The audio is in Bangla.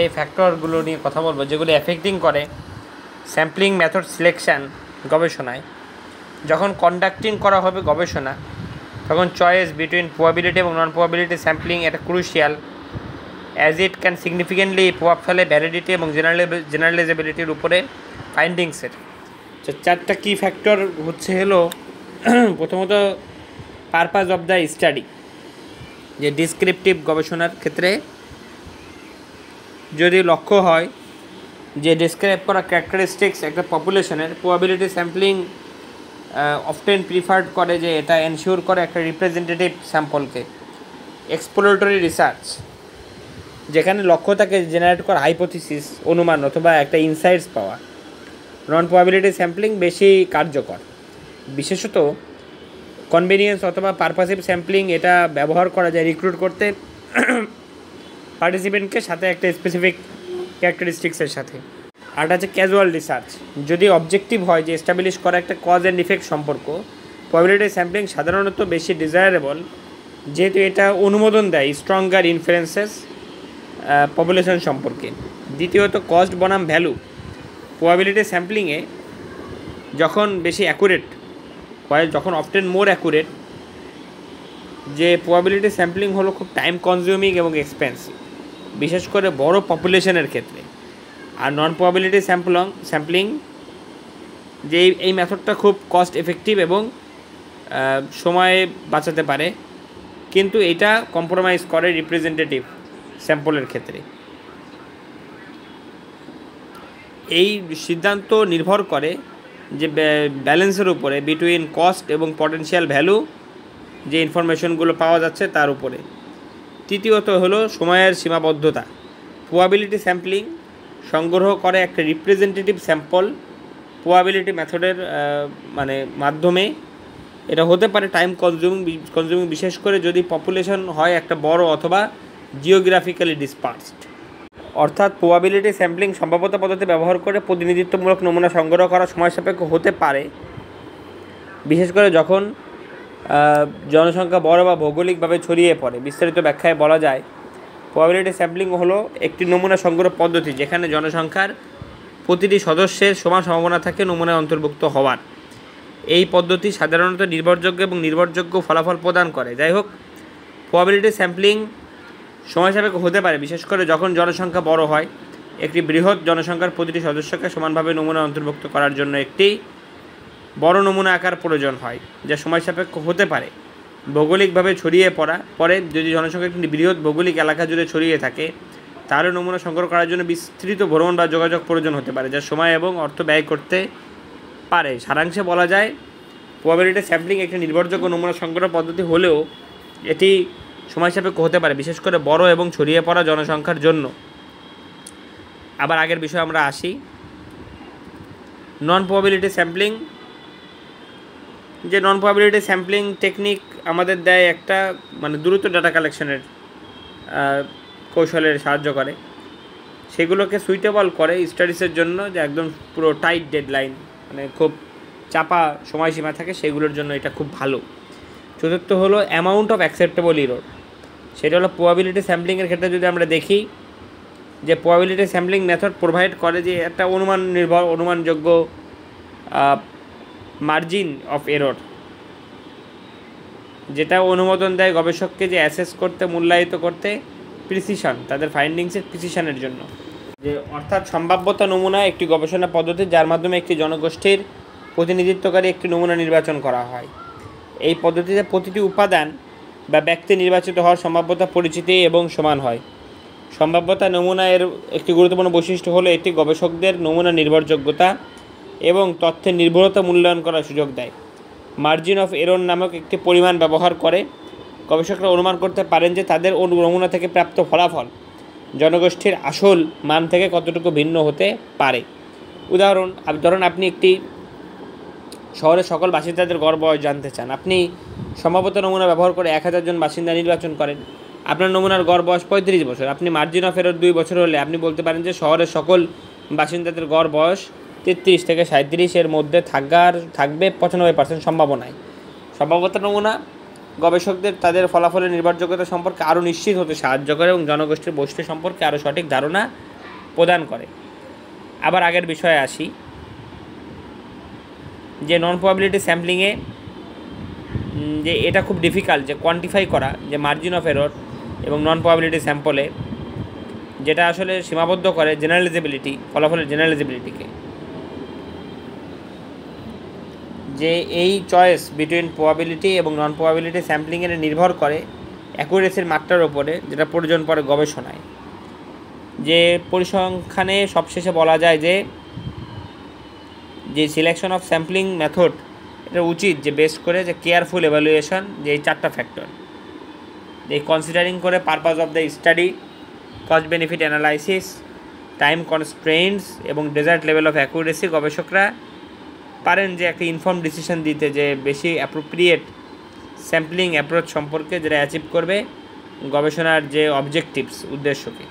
সেই ফ্যাক্টরগুলো নিয়ে কথা বলবো যেগুলো এফেক্টিং করে স্যাম্পলিং মেথড সিলেকশান গবেষণায়। যখন কন্ডাক্টিং করা হবে গবেষণা, তখন চয়েস বিটুইন প্রবাবিলিটি এবং নন প্রবাবিলিটি স্যাম্পলিং এটা crucial, as it can significantly প্রভাব ফেলে ভ্যালিডিটি এবং জেনারেলাইজেবিলিটির উপরে ফাইন্ডিংসের। তো 4টা কি ফ্যাক্টর হলো প্রথমত পারপাস অফ দ্য স্টাডি, যে ডিসক্রিপটিভ গবেষণার ক্ষেত্রে যদি লক্ষ্য হয় যে ডিসক্রাইব করা ক্যারেক্টারিস্টিক্স একটা পপুলেশনের, প্রবাবিলিটি স্যাম্পলিং অফটেন প্রিফার্ড করে যে এটা এনশিওর করে একটা রিপ্রেজেন্টেটিভ স্যাম্পলকে। এক্সপ্লোরেটরি রিসার্চ, যেখানে লক্ষ্য থাকে জেনারেট করা হাইপোথিসিস, অনুমান অথবা একটা ইনসাইটস পাওয়া। নন প্রবাবিলিটি স্যাম্পলিং বেশি কার্যকর, বিশেষত কনভেনিয়েন্স অথবা পারপাসিভ স্যাম্পলিং এটা ব্যবহার করা যায় রিক্রুট করতে পার্টিসিপেন্টকে সাথে একটা স্পেসিফিক ক্যারেক্টারিস্টিক্সের সাথে। আর আছে ক্যাজুয়াল রিসার্চ, যদি অবজেক্টিভ হয় যে এস্টাবলিশ করা একটা কজ অ্যান্ড ইফেক্ট সম্পর্ক। প্রবাবিলিটি স্যাম্পলিং সাধারণত বেশি ডিজায়ারেবল, যেহেতু এটা অনুমোদন দেয় স্ট্রঙ্গার ইনফারেন্সেস পপুলেশন সম্পর্কে। দ্বিতীয়ত কস্ট বনাম ভ্যালু, প্রবাবিলিটি স্যাম্পলিংয়ে যখন বেশি অ্যাকুরেট হয়, যখন অফটেন মোর অ্যাকুরেট, যে প্রবাবিলিটি স্যাম্পলিং হলো খুব টাইম কনজিউমিং এবং এক্সপেন্সিভ, বিশেষ করে বড় পপুলেশনের ক্ষেত্রে। আর নন প্রবাবিলিটি স্যাম্পলিং যে এই মেথডটা খুব কস্ট এফেক্টিভ এবং সময় বাঁচাতে পারে, কিন্তু এটা কম্প্রোমাইজ করে রিপ্রেজেন্টেটিভ স্যাম্পলের ক্ষেত্রে। এই সিদ্ধান্ত নির্ভর করে যে ব্যালেন্সের উপরে বিটুইন কস্ট এবং পটেনশিয়াল ভ্যালু, যে ইনফরমেশনগুলো পাওয়া যাচ্ছে তার উপরে। তৃতীয়ত হলো সময়ের সীমাবদ্ধতা। প্রবাবিলিটি স্যাম্পলিং সংগ্রহ করে একটা রিপ্রেজেন্টেটিভ স্যাম্পল প্রবাবিলিটি মেথডের মাধ্যমে। এটা হতে পারে টাইম কনজিউমিং, বিশেষ করে যদি পপুলেশন হয় একটা বড় অথবা জিওগ্রাফিক্যালি ডিসপার্সড। অর্থাৎ প্রবাবিলিটি স্যাম্পলিং সম্ভাব্যতা পদ্ধতি ব্যবহার করে প্রতিনিধিত্বমূলক নমুনা সংগ্রহ করা সময় সাপেক্ষ হতে পারে, বিশেষ করে যখন জনসংখ্যা বড় বা ভৌগোলিকভাবে ছড়িয়ে পড়ে। বিস্তারিত ব্যাখ্যায় বলা যায়, প্রবাবিলিটি স্যাম্পলিং হলো একটি নমুনা সংগ্রহ পদ্ধতি যেখানে জনসংখ্যার প্রতিটি সদস্যের সমান সম্ভাবনা থাকে নমুনায় অন্তর্ভুক্ত হওয়ার। এই পদ্ধতি সাধারণত নির্ভরযোগ্য ফলাফল প্রদান করে। যাই হোক, প্রবাবিলিটি স্যাম্পলিং সময় সাপেক্ষ হতে পারে, বিশেষ করে যখন জনসংখ্যা বড় হয়। একটি বৃহৎ জনসংখ্যার প্রতিটি সদস্যকে সমানভাবে নমুনা অন্তর্ভুক্ত করার জন্য একটি বড় নমুনা আকার প্রয়োজন হয়, যা সময় সাপেক্ষ হতে পারে। ভৌগোলিকভাবে ছড়িয়ে পড়ে যদি জনসংখ্যা একটি বৃহৎ ভৌগোলিক এলাকা জুড়ে ছড়িয়ে থাকে, তাহলে নমুনা সংগ্রহ করার জন্য বিস্তৃত ভ্রমণ বা যোগাযোগ প্রয়োজন হতে পারে, যা সময় এবং অর্থ ব্যয় করতে পারে। সারাংশে বলা যায়, প্রবাবিলিটি স্যাম্পলিং একটি নির্ভরযোগ্য নমুনা সংগ্রহ পদ্ধতি হলেও এটি সময় সাপেক্ষ হতে পারে, বিশেষ করে বড় এবং ছড়িয়ে পড়া জনসংখ্যার জন্য। আবার আগের বিষয়ে আমরা আসি। নন প্রবাবিলিটি স্যাম্পলিং, যে নন প্রবাবিলিটি স্যাম্পলিং টেকনিক আমাদের দেয় একটা দ্রুত ডাটা কালেকশনের কৌশলের সাহায্য করে, সেগুলোকে সুইটেবল করে স্টাডিজের জন্য, যে একদম পুরো টাইট ডেডলাইন খুব চাপা সময়সীমা থাকে, সেগুলোর জন্য এটা খুব ভালো। চতুর্থ হলো অ্যামাউন্ট অফ অ্যাকসেপ্টেবল এরর। সেটা হলো প্রবাবিলিটি স্যাম্পলিংয়ের ক্ষেত্রে যদি আমরা দেখি যে প্রবাবিলিটি স্যাম্পলিং মেথড প্রোভাইড করে যে একটা অনুমানযোগ্য মার্জিন অফ এরর, যেটা অনুমোদন দেয় গবেষককে যে অ্যাসেস করতে, মূল্যায়িত করতে প্রিসিশন, তাদের ফাইন্ডিংসের প্রিসিশনের জন্য। যে অর্থাৎ সম্ভাব্যতা নমুনা একটি গবেষণা পদ্ধতি যার মাধ্যমে একটি জনগোষ্ঠীর প্রতিনিধিত্বকারী একটি নমুনা নির্বাচন করা হয়। এই পদ্ধতিতে প্রতিটি উপাদান বা ব্যক্তি নির্বাচিত হওয়ার সম্ভাব্যতা পরিচিতি এবং সমান হয়। সম্ভাব্যতা নমুনা এর একটি গুরুত্বপূর্ণ বৈশিষ্ট্য হলো এটি গবেষকদের নমুনা নির্ভরযোগ্যতা এবং তথ্যের নির্ভরতা মূল্যায়ন করার সুযোগ দেয়। মার্জিন অফ এরর নামক একটি পরিমাণ ব্যবহার করে গবেষকরা অনুমান করতে পারেন যে তাদের নমুনা থেকে প্রাপ্ত ফলাফল জনগোষ্ঠীর আসল মান থেকে কতটুকু ভিন্ন হতে পারে। ধরুন আপনি একটি শহরের সকল বাসিন্দাদের গড় বয়স জানতে চান। আপনি সম্ভাব্যতা নমুনা ব্যবহার করে 1000 জন বাসিন্দা নির্বাচন করেন। আপনার নমুনার গড় বয়স 35 বছর। আপনি মার্জিন অফ এরর 2 বছর হলে আপনি বলতে পারেন যে শহরের সকল বাসিন্দাদের গড় বয়স 33 থেকে 37 এর মধ্যে থাকবে 95% সম্ভাবনায়। সম্ভাব্যতা নমুনা গবেষকদের তাদের ফলাফলের নির্ভরযোগ্যতা সম্পর্কে আরও নিশ্চিত হতে সাহায্য করে এবং জনগোষ্ঠীর বৈশিষ্ট্য সম্পর্কে আরও সঠিক ধারণা প্রদান করে। আবার আগের বিষয়ে আসি, যে নন প্রবাবিলিটি স্যাম্পলিংয়ে যে এটা খুব ডিফিকাল্ট যে কোয়ান্টিফাই করা যে মার্জিন অফ এরর এবং নন প্রবাবিলিটি স্যাম্পলে, যেটা আসলে সীমাবদ্ধ করে জেনারেলাইজেবিলিটি, ফলাফলের জেনারেলাইজেবিলিটিকে। যে এই চয়েস বিটুইন প্রবাবিলিটি এবং নন প্রবাবিলিটি স্যাম্পলিংয়ের নির্ভর করে অ্যাকুরেসির মাত্রার ওপরে, যেটা প্রয়োজন পড়ে গবেষণায়। যে পরিসংখ্যানে সবশেষে বলা যায় যে সিলেকশন অফ স্যাম্পলিং মেথড এটা উচিত যে বেস করে যে কেয়ারফুল এভালুয়েশন, যে এই 4টা ফ্যাক্টর, এই কনসিডারিং করে purpose of the study, cost benefit analysis, time constraints এবং ডেজার্ট লেভেল অফ অ্যাকুরেসি, গবেষকরা পারেন যে একটা ইনফর্ম ডিসিশন দিতে যে বেশি অ্যাপ্রোপ্রিয়েট স্যাম্পলিং অ্যাপ্রোচ সম্পর্কে, যেটা অ্যাচিভ করবে গবেষণার যে অবজেক্টিভস, উদ্দেশ্যকে।